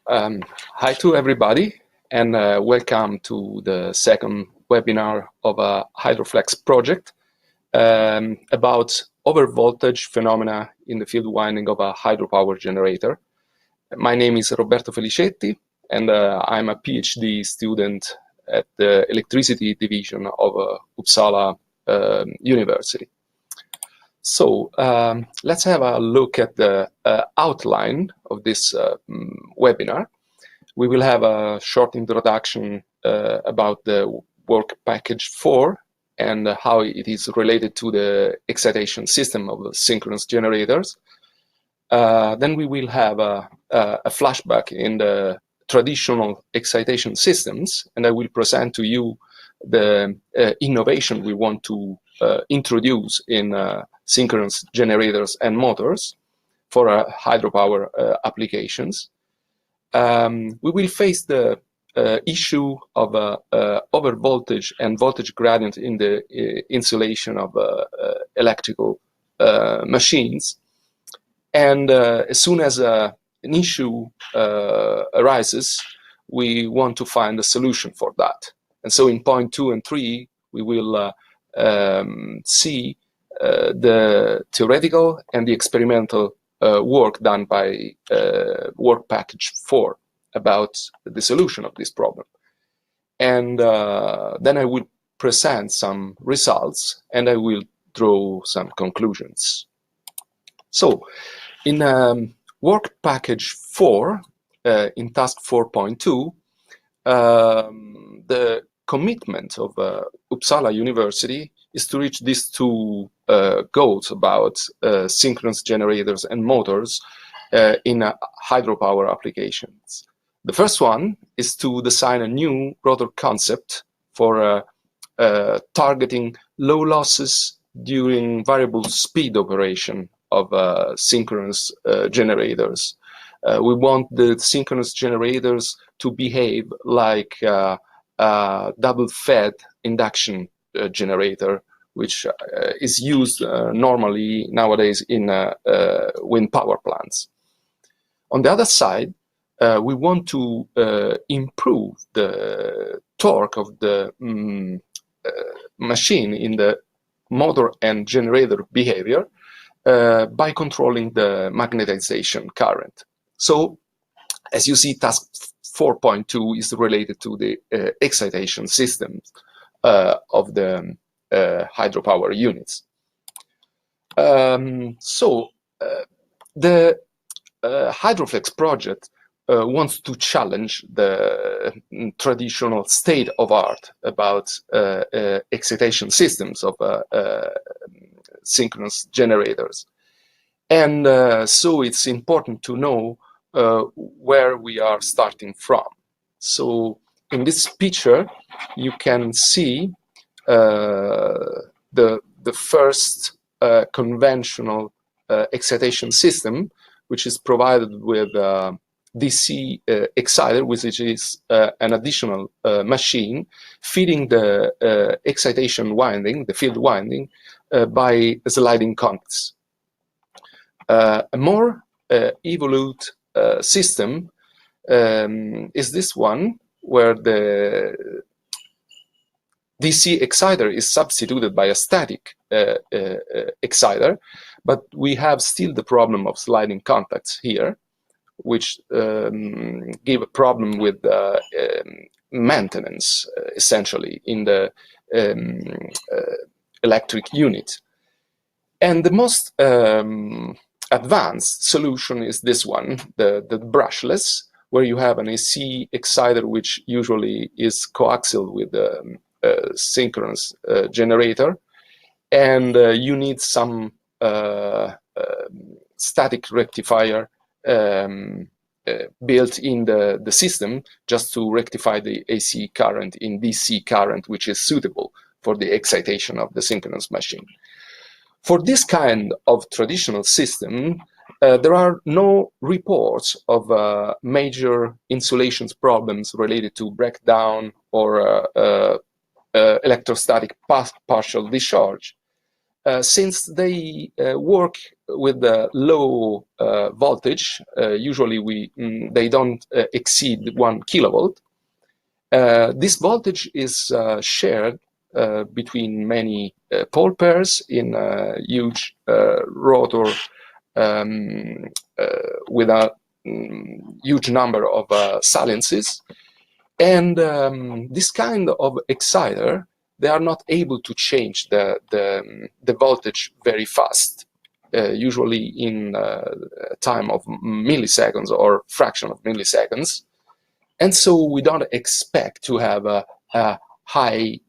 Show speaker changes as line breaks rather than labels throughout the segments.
Hi to everybody, and welcome to the second webinar of a Hydroflex project about overvoltage phenomena in the field winding of a hydropower generator. My name is Roberto Felicetti, and I'm a PhD student at the Electricity Division of Uppsala University. So let's have a look at the outline of this webinar. We will have a short introduction about the work package 4 and how it is related to the excitation system of the synchronous generators. Then we will have a flashback in the traditional excitation systems, and I will present to you the innovation we want to introduce in synchronous generators and motors for hydropower applications. We will face the issue of overvoltage and voltage gradient in the insulation of electrical machines. And as soon as an issue arises, we want to find a solution for that. And so in point 2 and 3, we will see the theoretical and the experimental work done by work package 4 about the solution of this problem. And then I will present some results and I will draw some conclusions. So in work package 4, in task 4.2, the commitment of Uppsala University is to reach these two goals about synchronous generators and motors in hydropower applications. The first one is to design a new rotor concept for targeting low losses during variable speed operation of synchronous generators. We want the synchronous generators to behave like a double-fed induction generator, which is used normally nowadays in wind power plants. On the other side, we want to improve the torque of the machine in the motor and generator behavior by controlling the magnetization current. So, as you see, task 4.2 is related to the excitation systems of the hydropower units. The Hydroflex project wants to challenge the traditional state of art about excitation systems of synchronous generators. And so it's important to know where we are starting from. So in this picture, you can see the first conventional excitation system, which is provided with DC exciter, which is an additional machine feeding the excitation winding, the field winding, by sliding contacts. A more evolute system is this one, where the DC exciter is substituted by a static exciter, but we have still the problem of sliding contacts here, which give a problem with maintenance, essentially, in the electric unit. And the most advanced solution is this one, the brushless, where you have an AC exciter which usually is coaxial with the synchronous generator, and you need some static rectifier built in the system just to rectify the AC current in DC current, which is suitable for the excitation of the synchronous machine. For this kind of traditional system, there are no reports of major insulations problems related to breakdown or electrostatic partial discharge. since they work with the low voltage, usually they don't exceed 1 kilovolt. This voltage is shared between many pole pairs in a huge rotor with a huge number of saliences. And this kind of exciter, they are not able to change the voltage very fast, usually in time of milliseconds or fraction of milliseconds. And so we don't expect to have a high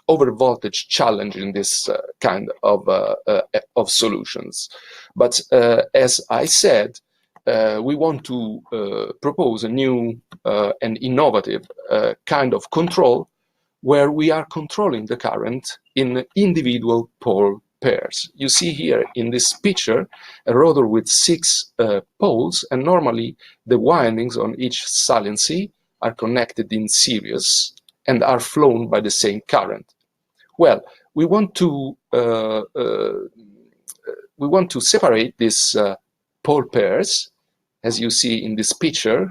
overvoltage challenge in this kind of solutions. But as I said, we want to propose a new and innovative kind of control where we are controlling the current in individual pole pairs. You see here in this picture a rotor with 6 poles, and normally the windings on each saliency are connected in series and are flown by the same current. Well, we want to separate these pole pairs, as you see in this picture,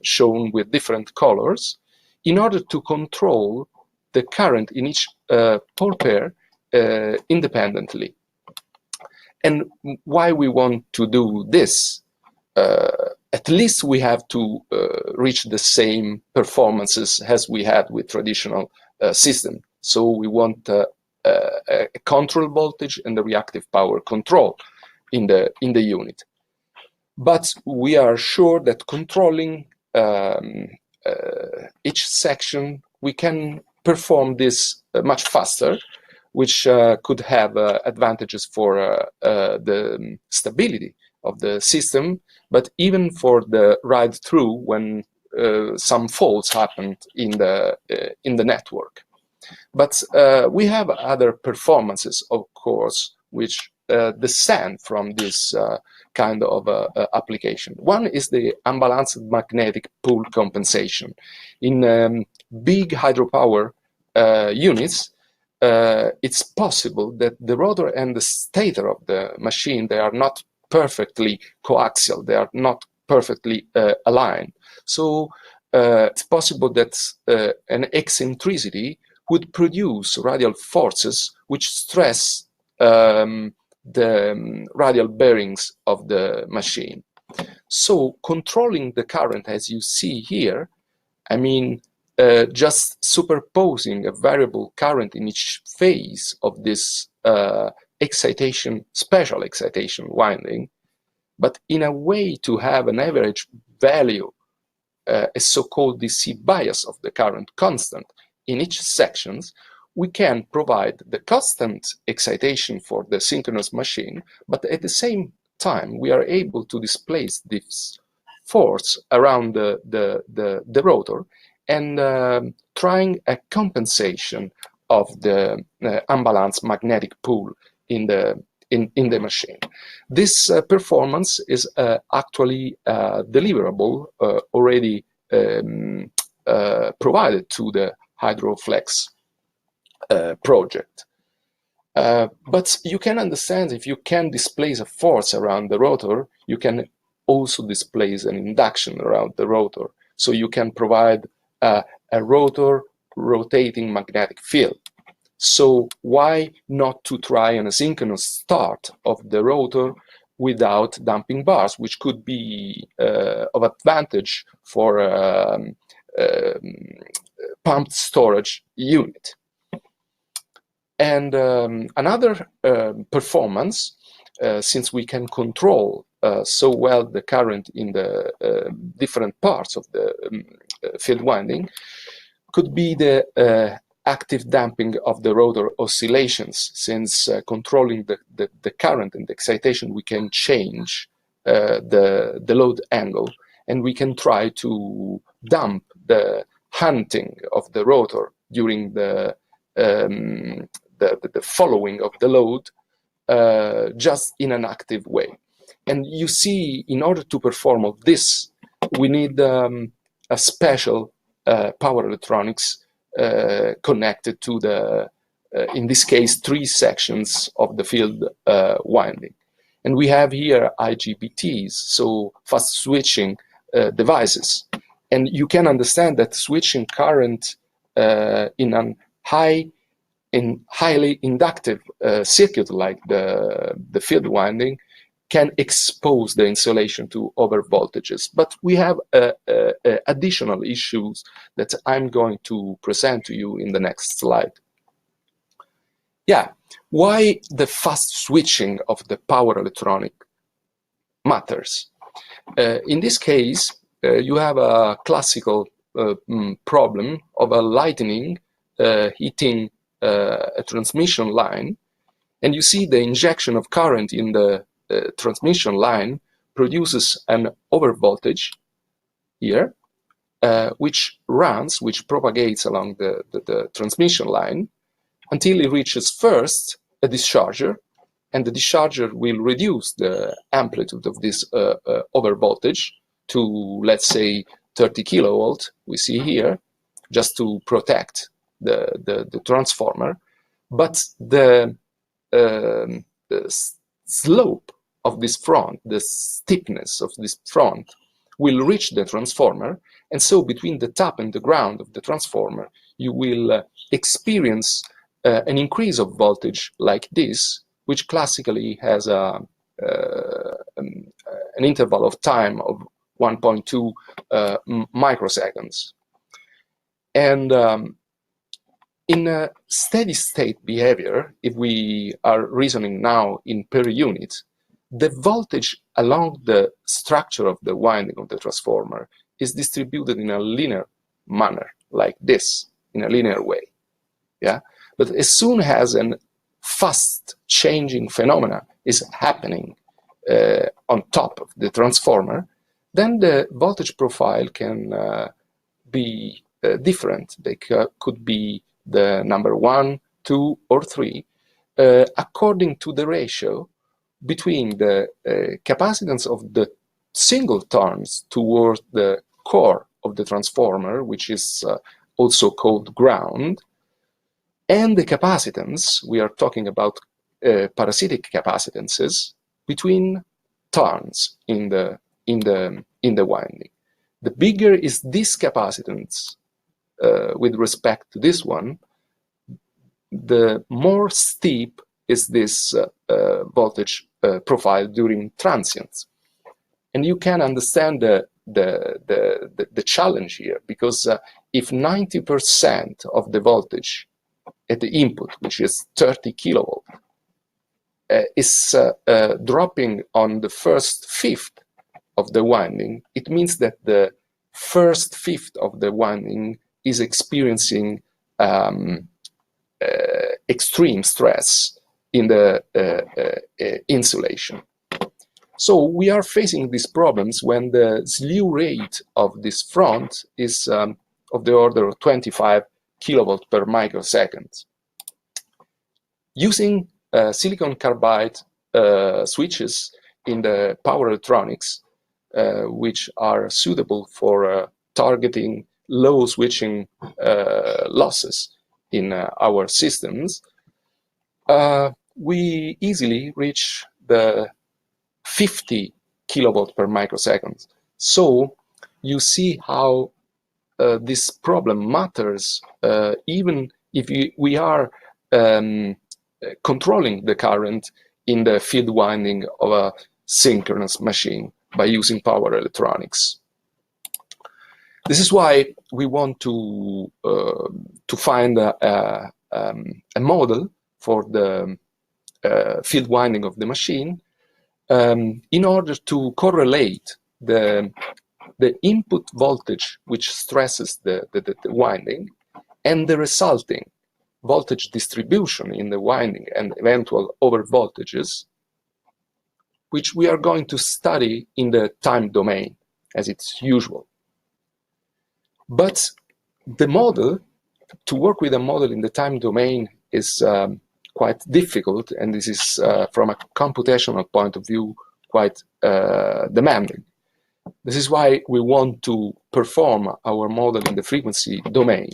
shown with different colors, in order to control the current in each pole pair independently. And why we want to do this? At least we have to reach the same performances as we had with traditional system. So we want a control voltage and the reactive power control in the unit. But we are sure that controlling each section, we can perform this much faster, which could have advantages for the stability of the system, but even for the ride through when some faults happened in the network. But we have other performances, of course, which descend from this kind of application. One is the unbalanced magnetic pole compensation. In big hydropower units, it's possible that the rotor and the stator of the machine, they are not perfectly coaxial, they are not perfectly aligned. So it's possible that an eccentricity would produce radial forces which stress the radial bearings of the machine. So controlling the current, as you see here, I mean, just superposing a variable current in each phase of this excitation, special excitation winding, but in a way to have an average value, a so-called DC bias of the current constant in each sections, we can provide the constant excitation for the synchronous machine, but at the same time we are able to displace this force around the rotor and trying a compensation of the unbalanced magnetic pole in the machine. This performance is actually deliverable, already provided to the Hydroflex project. But you can understand, if you can displace a force around the rotor, you can also displace an induction around the rotor. So you can provide a rotor rotating magnetic field. So why not to try an asynchronous start of the rotor without damping bars, which could be of advantage for pumped storage unit. And another performance, since we can control so well the current in the different parts of the field winding, could be the active damping of the rotor oscillations. Since controlling the current and the excitation, we can change the load angle, and we can try to damp the hunting of the rotor during the following of the load, just in an active way. And you see, in order to perform all this, we need a special power electronics connected to the in this case, 3 sections of the field winding. And we have here IGBTs, so fast switching devices. And you can understand that switching current in a highly inductive circuit like the field winding can expose the insulation to overvoltages. But we have additional issues that I'm going to present to you in the next slide. Yeah, why the fast switching of the power electronic matters? In this case, you have a classical problem of a lightning hitting a transmission line, and you see the injection of current in the transmission line produces an overvoltage here, which propagates along the transmission line until it reaches first a discharger, and the discharger will reduce the amplitude of this overvoltage to, let's say, 30 kilovolt, we see here, just to protect the transformer. But the slope of this front, the steepness of this front, will reach the transformer, and so between the top and the ground of the transformer, you will experience an increase of voltage like this, which classically has an interval of time of 1.2 microseconds. And in a steady state behavior, if we are reasoning now in per unit, the voltage along the structure of the winding of the transformer is distributed in a linear manner, like this, in a linear way. Yeah? But as soon as a fast changing phenomena is happening on top of the transformer, then the voltage profile can be different. They could be the number 1, 2, or 3, according to the ratio between the capacitance of the single turns towards the core of the transformer, which is also called ground, and the capacitance, we are talking about parasitic capacitances, between turns in the winding. The bigger is this capacitance with respect to this one, the more steep is this voltage profile during transients. And you can understand the challenge here, because if 90% of the voltage at the input, which is 30 kilovolt, is dropping on the first fifth of the winding, it means that the first fifth of the winding is experiencing extreme stress in the insulation. So we are facing these problems when the slew rate of this front is of the order of 25 kilovolt per microsecond. Using silicon carbide switches in the power electronics, which are suitable for targeting low switching losses in our systems, we easily reach the 50 kilovolt per microsecond. So you see how this problem matters, even if we are controlling the current in the field winding of a synchronous machine by using power electronics. This is why we want to find a model for the field winding of the machine in order to correlate the input voltage which stresses the winding and the resulting voltage distribution in the winding and eventual overvoltages, which we are going to study in the time domain as it's usual. But the model, to work with a model in the time domain is quite difficult, and this is from a computational point of view quite demanding. This is why we want to perform our model in the frequency domain.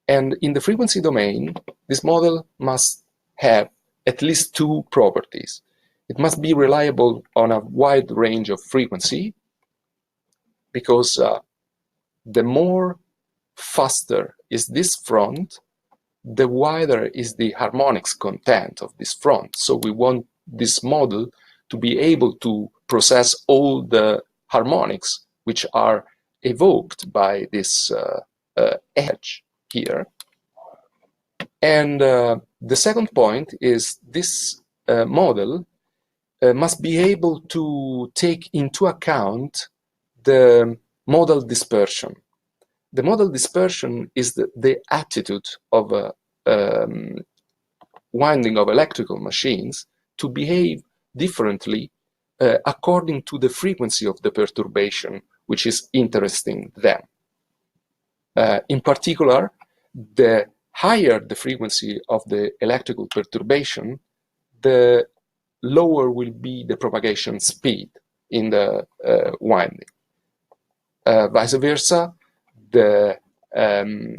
And in the frequency domain, this model must have at least two properties. It must be reliable on a wide range of frequency, because the more faster is this front, the wider is the harmonics content of this front. So we want this model to be able to process all the harmonics which are evoked by this edge here. And the second point is this model must be able to take into account the modal dispersion. The modal dispersion is the attitude of a winding of electrical machines to behave differently according to the frequency of the perturbation which is interesting them. In particular, the higher the frequency of the electrical perturbation, the lower will be the propagation speed in the winding. Vice versa, the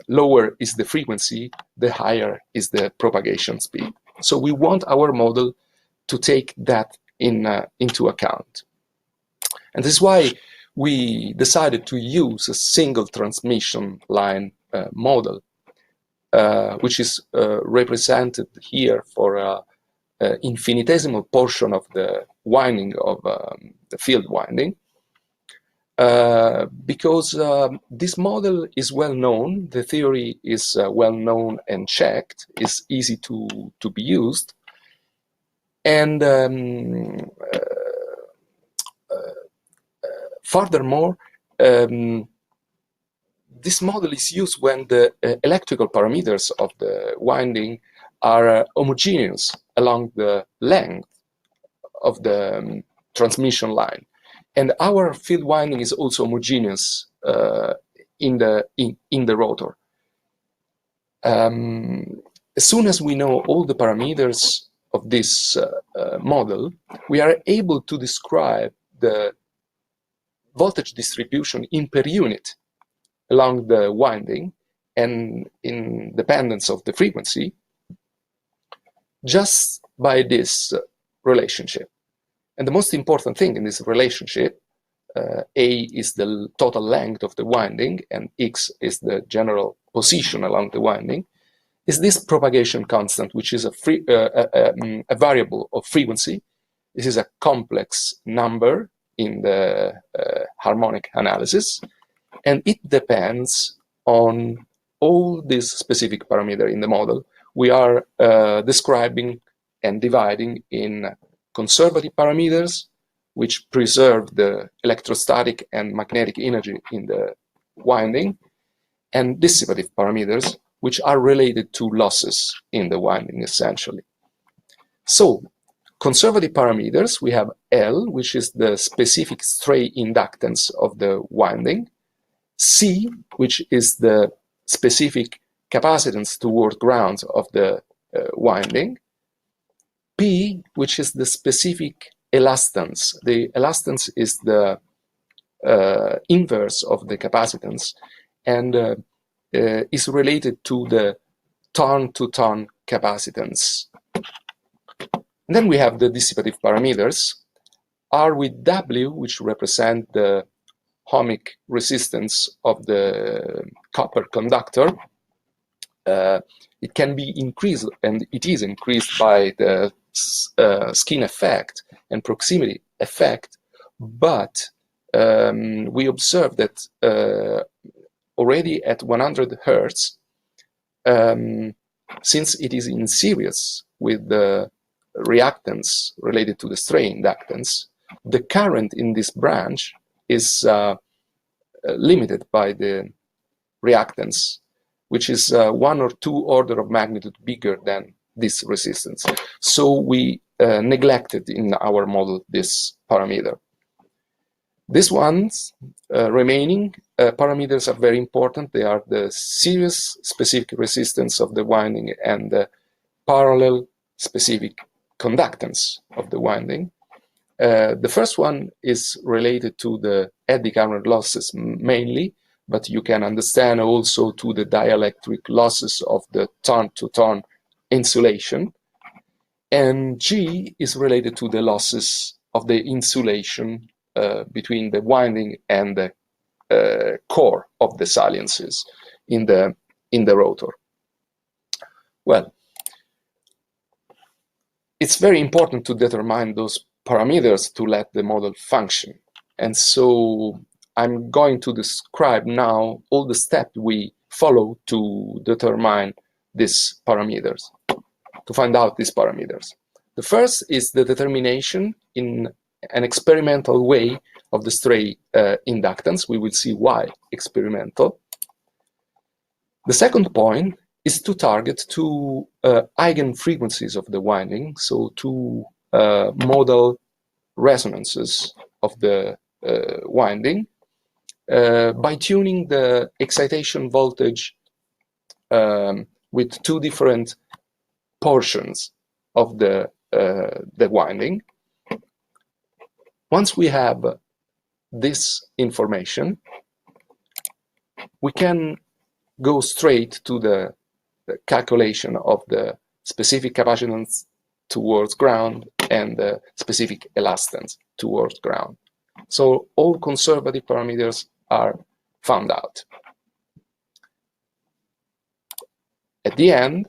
lower is the frequency, the higher is the propagation speed. So we want our model to take that into account. And this is why we decided to use a single transmission line model, which is represented here for an infinitesimal portion of the winding of the field winding. Because this model is well known, the theory is well known and checked, is easy to be used, and furthermore, this model is used when the electrical parameters of the winding are homogeneous along the length of the transmission line. And our field winding is also homogeneous in the rotor. As soon as we know all the parameters of this model, we are able to describe the voltage distribution in per unit along the winding and in dependence of the frequency just by this relationship. And the most important thing in this relationship, A is the total length of the winding and X is the general position along the winding, is this propagation constant, which is a variable of frequency. This is a complex number in the harmonic analysis, and it depends on all these specific parameters in the model. We are describing and dividing in conservative parameters, which preserve the electrostatic and magnetic energy in the winding, and dissipative parameters, which are related to losses in the winding, essentially. So, conservative parameters, we have L, which is the specific stray inductance of the winding, C, which is the specific capacitance toward ground of the winding, P, which is the specific elastance. The elastance is the inverse of the capacitance and is related to the turn-to-turn capacitance. And then we have the dissipative parameters, R with W, which represent the ohmic resistance of the copper conductor. It can be increased, and it is increased by the skin effect and proximity effect, but we observe that already at 100 Hertz, since it is in series with the reactance related to the stray inductance, the current in this branch is limited by the reactance, which is 1 or 2 order of magnitude bigger than this resistance. So we neglected in our model this parameter. These ones remaining parameters are very important. They are the series specific resistance of the winding and the parallel specific conductance of the winding. The first one is related to the eddy current losses mainly, but you can understand also to the dielectric losses of the turn-to-turn insulation. And G is related to the losses of the insulation between the winding and the core of the saliences in the rotor. Well, it's very important to determine those parameters to let the model function. And so I'm going to describe now all the steps we follow to determine these parameters, to find out these parameters. The first is the determination in an experimental way of the stray inductance. We will see why experimental. The second point is to target two eigenfrequencies of the winding, so two model resonances of the winding by tuning the excitation voltage with two different portions of the winding. Once we have this information, we can go straight to the calculation of the specific capacitance towards ground and the specific elastance towards ground. So all conservative parameters are found out. At the end,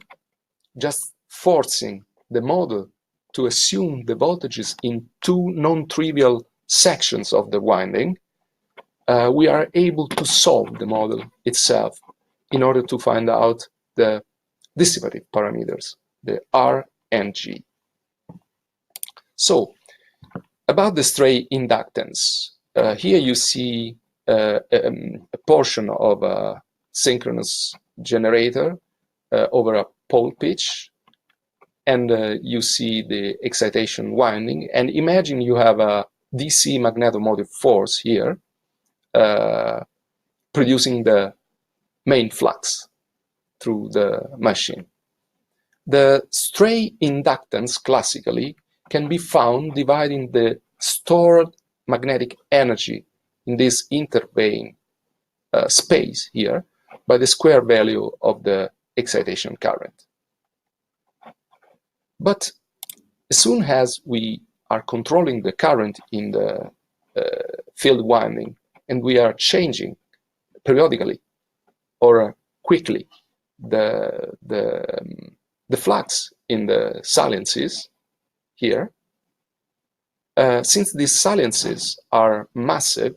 just forcing the model to assume the voltages in two non-trivial sections of the winding, we are able to solve the model itself in order to find out the dissipative parameters, the R and G. So, about the stray inductance, here you see a portion of a synchronous generator over a pole pitch, and you see the excitation winding, and imagine you have a DC magnetomotive force here producing the main flux through the machine. The stray inductance classically can be found dividing the stored magnetic energy in this intervein space here by the square value of the excitation current. But as soon as we are controlling the current in the field winding and we are changing periodically or quickly the flux in the saliences here, since these saliences are massive,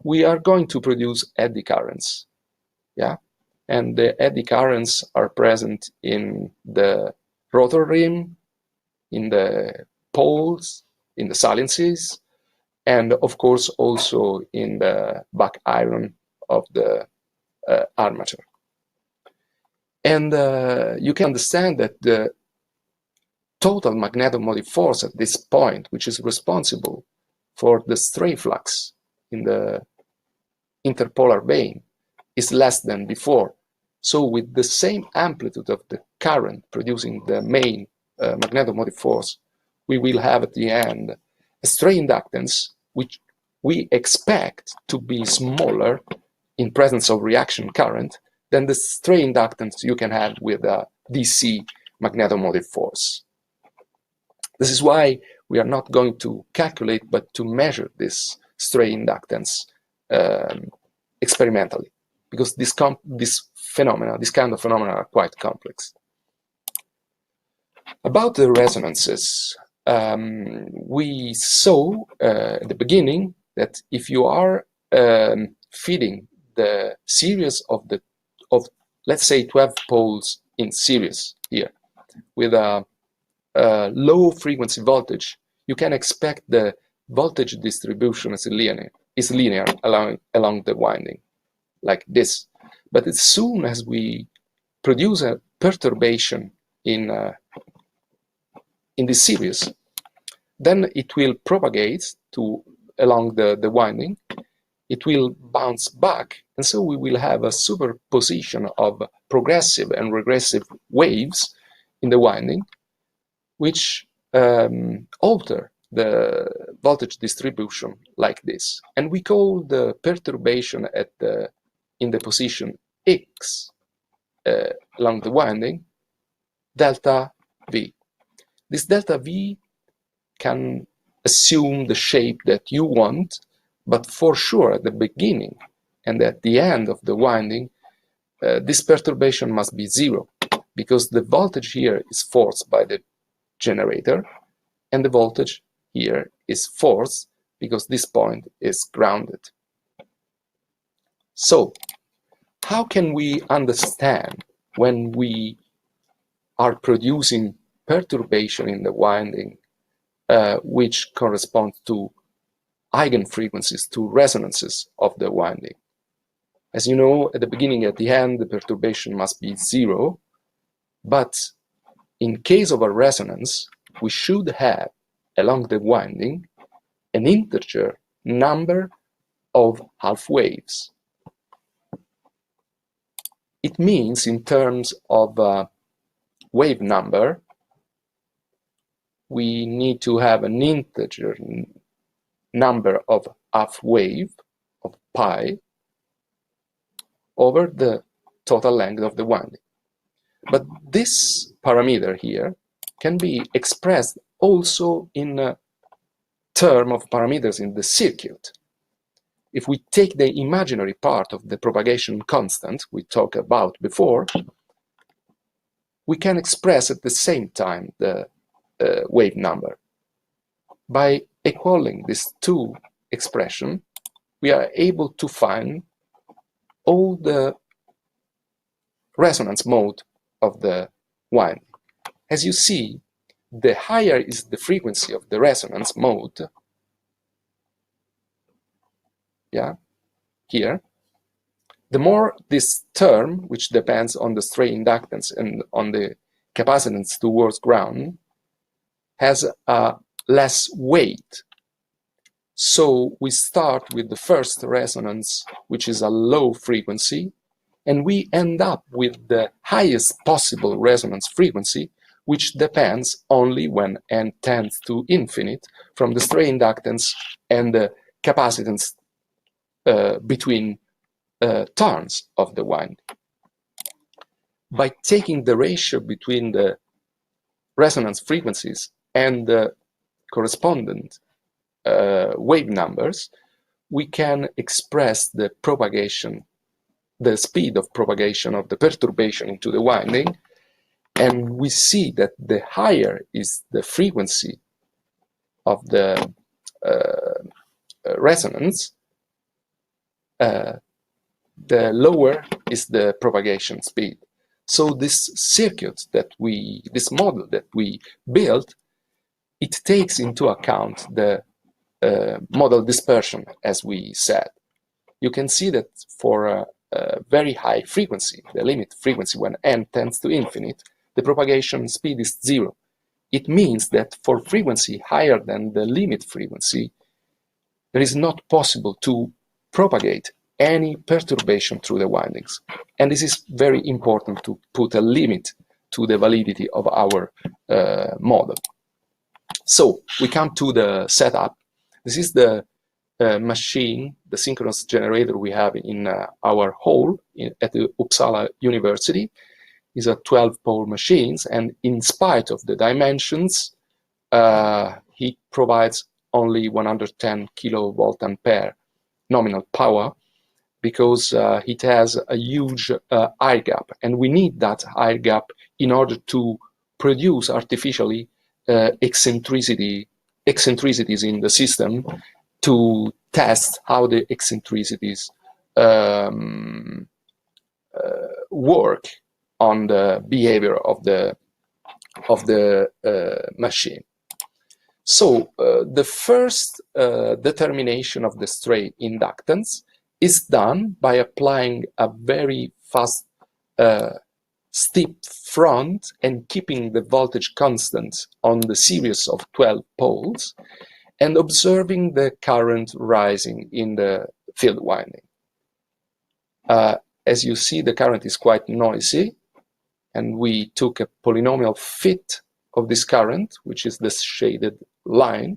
we are going to produce eddy currents, yeah? And the eddy currents are present in the rotor rim, in the poles, in the saliences, and of course also in the back iron of the armature. And you can understand that the total magnetomotive force at this point, which is responsible for the stray flux in the interpolar vein, is less than before. So with the same amplitude of the current producing the main magnetomotive force, we will have at the end a stray inductance which we expect to be smaller in presence of reaction current than the stray inductance you can have with a DC magnetomotive force. This is why we are not going to calculate but to measure this stray inductance experimentally, because this kind of phenomena are quite complex. About the resonances, we saw at the beginning that if you are feeding the series of let's say 12 poles in series here with a low frequency voltage, you can expect the voltage distribution is linear along the winding, like this. But as soon as we produce a perturbation in this series, then it will propagate along the winding. It will bounce back, and so we will have a superposition of progressive and regressive waves in the winding, which alter the voltage distribution like this. And we call the perturbation at the in the position X along the winding, delta V. This delta V can assume the shape that you want, but for sure at the beginning and at the end of the winding, this perturbation must be zero, because the voltage here is forced by the generator, and the voltage here is forced because this point is grounded. So, how can we understand when we are producing perturbation in the winding which corresponds to eigenfrequencies, to resonances of the winding? As you know, at the beginning and at the end, the perturbation must be zero, but in case of a resonance, we should have along the winding an integer number of half waves. It means in terms of wave number, we need to have an integer number of half wave of pi over the total length of the winding. But this parameter here can be expressed also in a term of parameters in the circuit. If we take the imaginary part of the propagation constant we talked about before, we can express at the same time the wave number. By equaling these two expressions, we are able to find all the resonance mode of the winding. As you see, the higher is the frequency of the resonance mode, here, the more this term, which depends on the stray inductance and on the capacitance towards ground, has a less weight. So we start with the first resonance, which is a low frequency, and we end up with the highest possible resonance frequency, which depends only when n tends to infinite from the stray inductance and the capacitance between turns of the winding. By taking the ratio between the resonance frequencies and the correspondent wave numbers, we can express the propagation, the speed of propagation of the perturbation into the winding, and we see that the higher is the frequency of the resonance, the lower is the propagation speed. So this circuit this model that we built, it takes into account the model dispersion, as we said. You can see that for a very high frequency, the limit frequency when n tends to infinite, the propagation speed is zero. It means that for frequency higher than the limit frequency, there is not possible to propagate any perturbation through the windings. And this is very important to put a limit to the validity of our model. So we come to the setup. This is the machine, the synchronous generator we have in our hall at the Uppsala University. Is a 12-pole machine, and in spite of the dimensions, it provides only 110 kilovolt ampere nominal power, because it has a huge air gap, and we need that air gap in order to produce artificially eccentricities in the system, to test how the eccentricities work on the behavior of the machine. So the first determination of the stray inductance is done by applying a very fast steep front and keeping the voltage constant on the series of 12 poles and observing the current rising in the field winding. As you see, the current is quite noisy, and we took a polynomial fit of this current, which is the shaded line,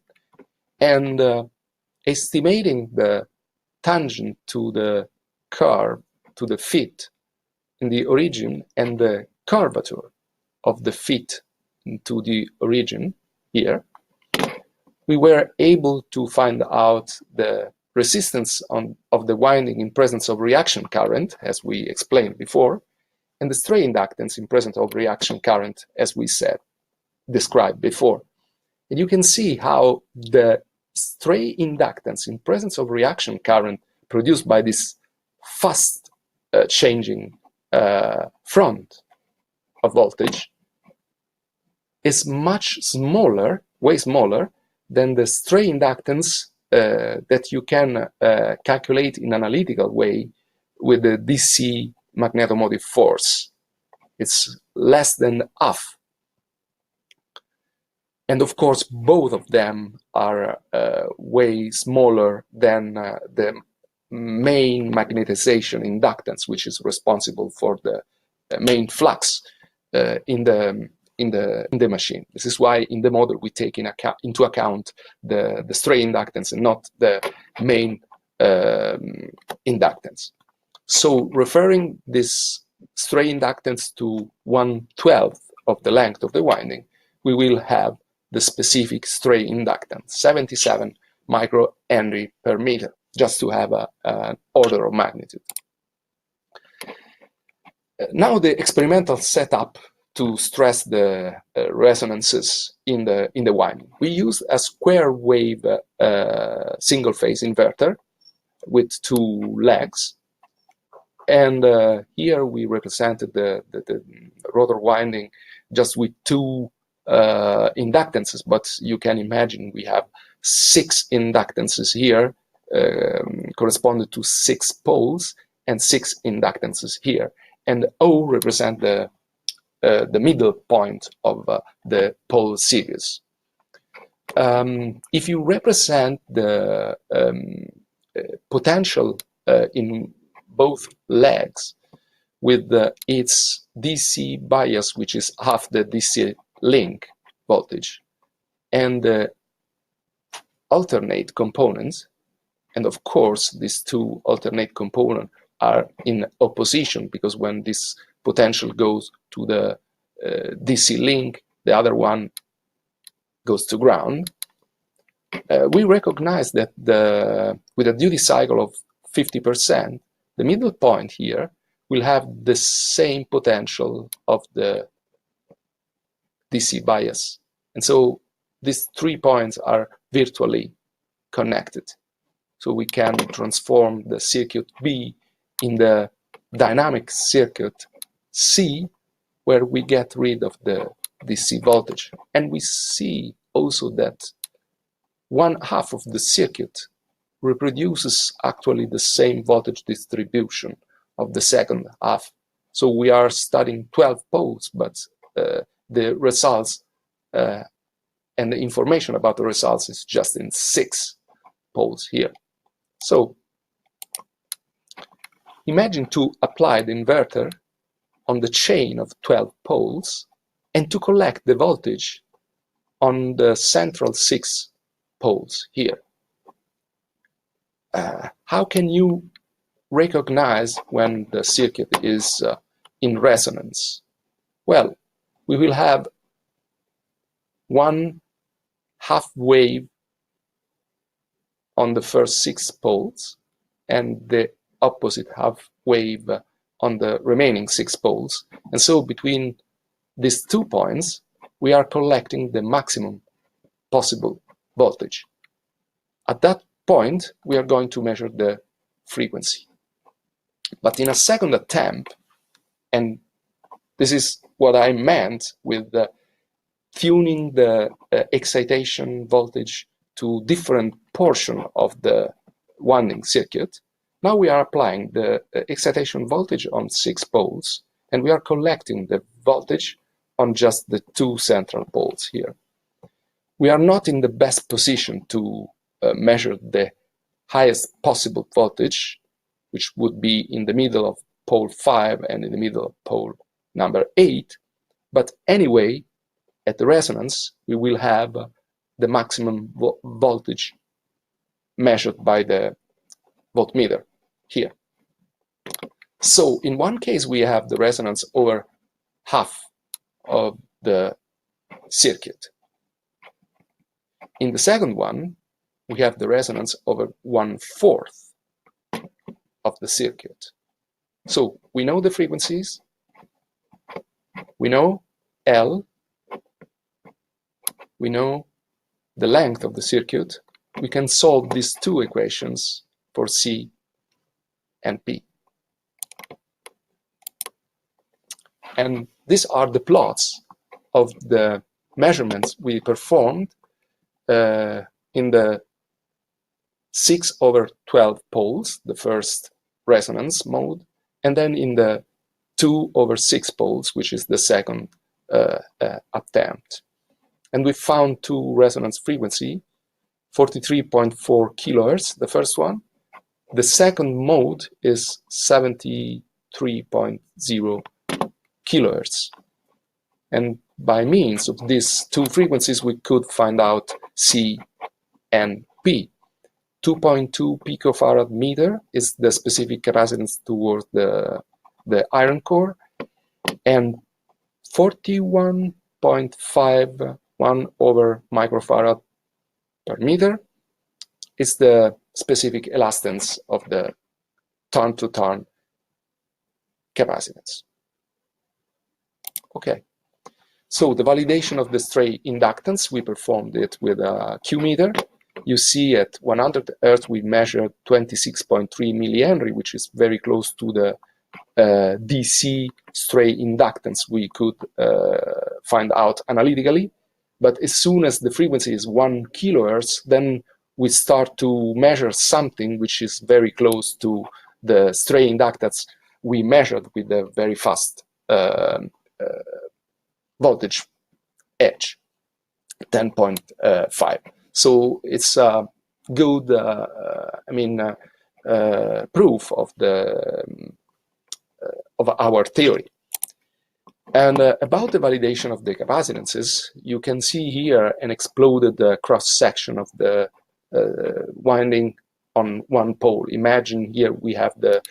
and estimating the tangent to the curve to the fit in the origin and the curvature of the fit into the origin here, we were able to find out the resistance of the winding in presence of reaction current, as we explained before, and the stray inductance in presence of reaction current, as we described before. And you can see how the stray inductance in presence of reaction current produced by this fast changing front of voltage is much smaller, way smaller, than the stray inductance that you can calculate in an analytical way with the DC magnetomotive force. It's less than half. And of course, both of them are way smaller than the main magnetization inductance, which is responsible for the main flux in the machine. This is why in the model we take into account the stray inductance and not the main inductance. So referring this stray inductance to 1/12 of the length of the winding, we will have the specific stray inductance, 77 microhenry per meter, just to have an order of magnitude. Now the experimental setup to stress the resonances in the winding. We use a square wave single phase inverter with 2 legs. And here we represented the rotor winding just with 2 inductances, but you can imagine we have 6 inductances here corresponded to 6 poles and 6 inductances here. And O represent the middle point of the pole series. If you represent the potential in both legs with its DC bias, which is half the DC link voltage, and the alternate components, and of course these 2 alternate components are in opposition, because when this potential goes to the DC link, the other one goes to ground. We recognize that with a duty cycle of 50%, the middle point here will have the same potential of the DC bias. And so these 3 points are virtually connected. So we can transform the circuit B in the dynamic circuit C, where we get rid of the DC voltage. And we see also that 1/2 of the circuit reproduces actually the same voltage distribution of the second half. So we are studying 12 poles, but the results and the information about the results is just in 6 poles here. So imagine to apply the inverter on the chain of 12 poles and to collect the voltage on the central 6 poles here. How can you recognize when the circuit is in resonance? Well, we will have 1 half wave on the first 6 poles and the opposite half wave on the remaining 6 poles. And so between these 2 points, we are collecting the maximum possible voltage. At that point, we are going to measure the frequency. But in a second attempt, and this is what I meant with tuning the excitation voltage to different portion of the winding circuit, now we are applying the excitation voltage on 6 poles, and we are collecting the voltage on just the 2 central poles here. We are not in the best position to measure the highest possible voltage, which would be in the middle of pole 5 and in the middle of pole number 8. But anyway, at the resonance, we will have the maximum voltage measured by the voltmeter here. So in one case, we have the resonance over half of the circuit. In the second one, we have the resonance over 1/4 of the circuit. So we know the frequencies, we know L, we know the length of the circuit. We can solve these two equations for C and P. And these are the plots of the measurements we performed in the 6/12 poles, the first resonance mode, and then in the 2/6 poles, which is the second attempt. And we found two resonance frequency, 43.4 kilohertz, the first one. The second mode is 73.0 kilohertz. And by means of these two frequencies, we could find out C and P. 2.2 picofarad meter is the specific capacitance towards the iron core, and 41.51 over microfarad per meter is the specific elastance of the turn-to-turn capacitance. Okay, so the validation of the stray inductance, we performed it with a Q meter. You see at 100 Hz we measured 26.3 millihenry, which is very close to the DC stray inductance we could find out analytically. But as soon as the frequency is 1 kilohertz, then we start to measure something which is very close to the stray inductance we measured with the very fast voltage edge, 10.5. So it's a good, proof of our theory. And about the validation of the capacitances, you can see here an exploded cross-section of the winding on one pole. Imagine here we have the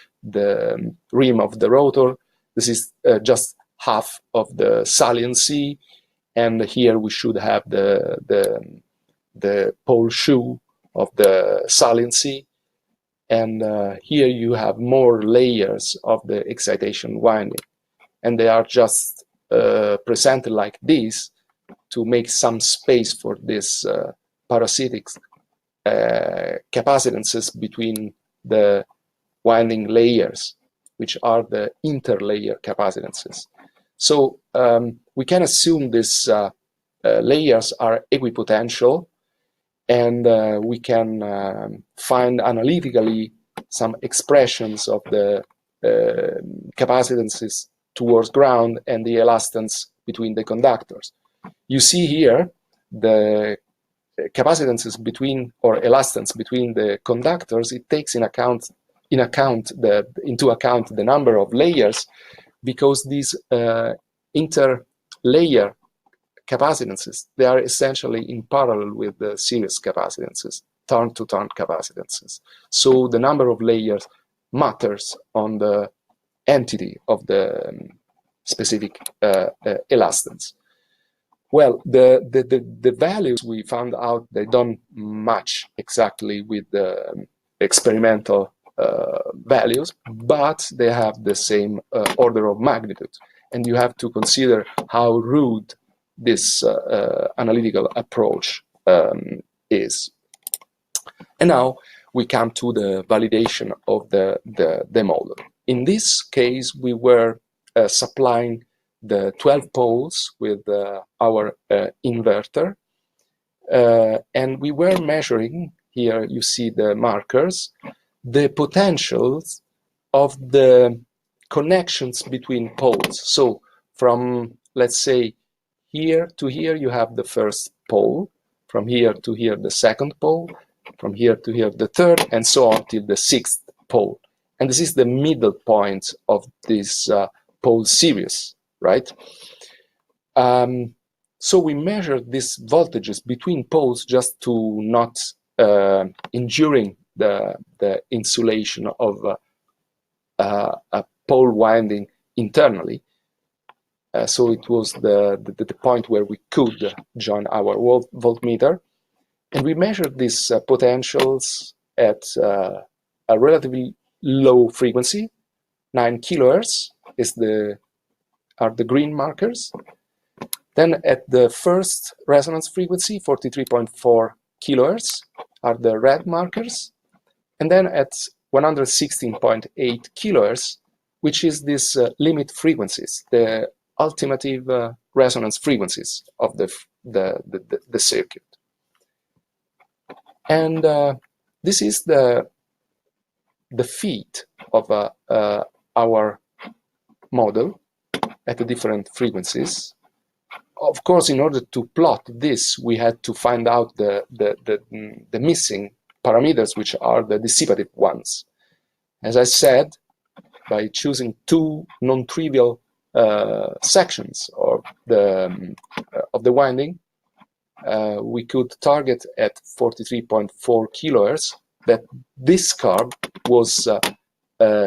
rim of the rotor. This is just half of the saliency, and here we should have the pole shoe of the saliency, and here you have more layers of the excitation winding, and they are just presented like this to make some space for this parasitic capacitances between the winding layers, which are the interlayer capacitances. So we can assume these layers are equipotential, and we can find analytically some expressions of the capacitances towards ground and the elastance between the conductors. You see here the capacitances between, or elastance between the conductors. It takes into account the number of layers, because these interlayer capacitances, they are essentially in parallel with the series capacitances, turn-to-turn capacitances. So the number of layers matters on the entity of the specific elastance. Well, the values we found out, they don't match exactly with the experimental values, but they have the same order of magnitude. And you have to consider how rude this analytical approach is. And now we come to the validation of the model. In this case, we were supplying the 12 poles with our inverter, and we were measuring, here you see the markers, the potentials of the connections between poles. So from, let's say, here to here you have the first pole, from here to here the second pole, from here to here the third, and so on till the sixth pole. And this is the middle point of this pole series, right? So we measured these voltages between poles just to not injuring the insulation of a pole winding internally. So it was the point where we could join our voltmeter, and we measured these potentials at a relatively low frequency. 9 kilohertz are the green markers. Then at the first resonance frequency, 43.4 kilohertz, are the red markers. And then at 116.8 kilohertz, which is this limit frequencies, the ultimative resonance frequencies of the circuit. And this is the feed of our model at the different frequencies. Of course, in order to plot this, we had to find out the missing parameters, which are the dissipative ones. As I said, by choosing two non-trivial sections of the winding, we could target at 43.4 kilohertz that this curve was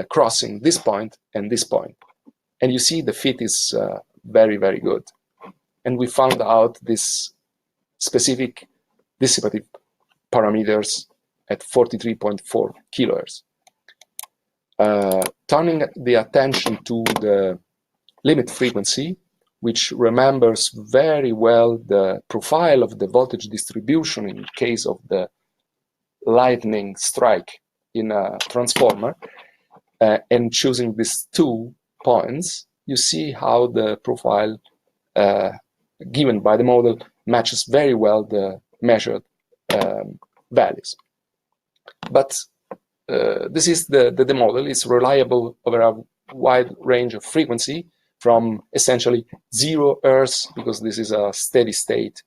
crossing this point and this point. And you see the fit is very, very good. And we found out this specific dissipative parameters at 43.4 kilohertz. Turning the attention to the limit frequency, which remembers very well the profile of the voltage distribution in case of the lightning strike in a transformer, and choosing these 2 points, you see how the profile given by the model matches very well the measured values. But this is the model is reliable over a wide range of frequency, from essentially 0 Hz, because this is a steady state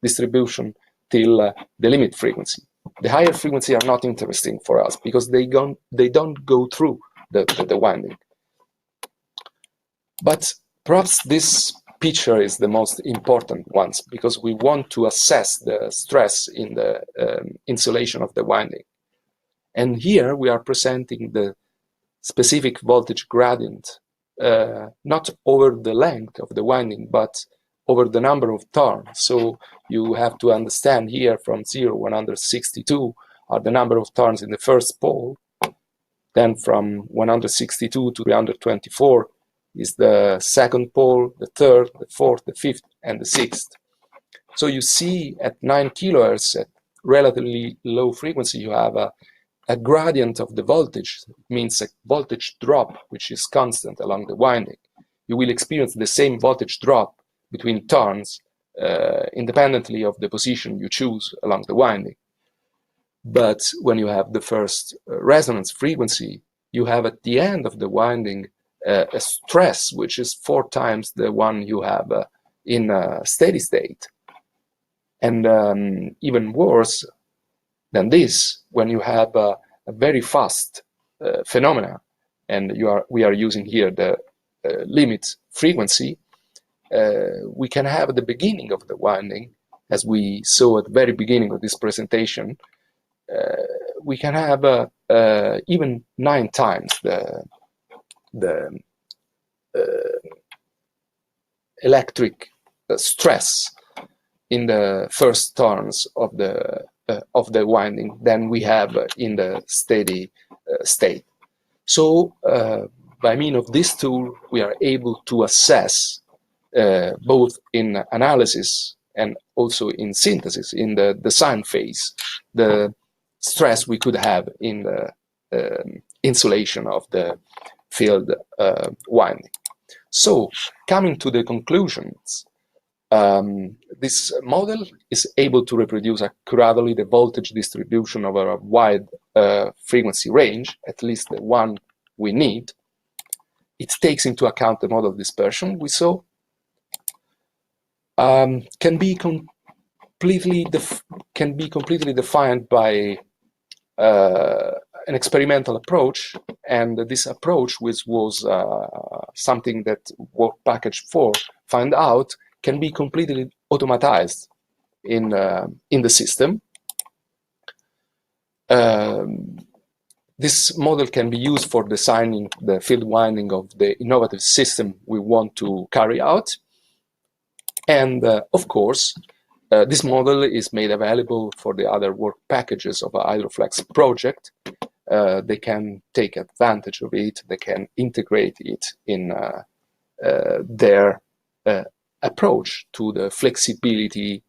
distribution, till the limit frequency. The higher frequency are not interesting for us because they don't go through the winding. But perhaps this picture is the most important one, because we want to assess the stress in the insulation of the winding. And here we are presenting the specific voltage gradient, not over the length of the winding, but over the number of turns. So you have to understand here from 0 162 are the number of turns in the first pole. Then from 162 to 324 is the second pole, the third, the fourth, the fifth, and the sixth. So you see at 9 kilohertz, at relatively low frequency, you have a gradient of the voltage. It means a voltage drop which is constant along the winding. You will experience the same voltage drop between turns independently of the position you choose along the winding. But when you have the first resonance frequency, you have at the end of the winding a stress which is 4 times the one you have in a steady state. And even worse than this, when you have a very fast phenomena, and we are using here the limit frequency, we can have at the beginning of the winding, as we saw at the very beginning of this presentation, we can have even 9 times the electric stress in the first turns of the winding than we have in the steady state. So by means of this tool, we are able to assess both in analysis and also in synthesis, in the design phase, the stress we could have in the insulation of the field winding. So, coming to the conclusions, this model is able to reproduce accurately the voltage distribution over a wide frequency range, at least the one we need. It takes into account the model dispersion we saw, can be completely defined by an experimental approach, and this approach, which was something that Work Package 4 found out, can be completely automatized in the system. The This model can be used for designing the field winding of the innovative system we want to carry out. And of course, this model is made available for the other work packages of a Hydroflex project. They can take advantage of it, they can integrate it in their approach to the flexibility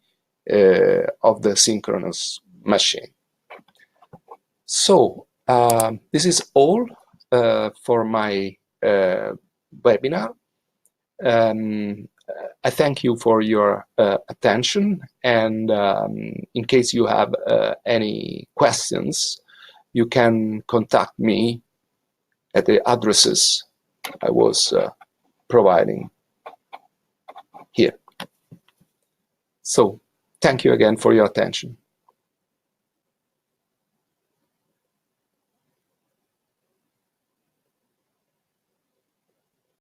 of the synchronous machine. So this is all for my webinar. I thank you for your attention, and in case you have any questions, you can contact me at the addresses I was providing here. So, thank you again for your attention.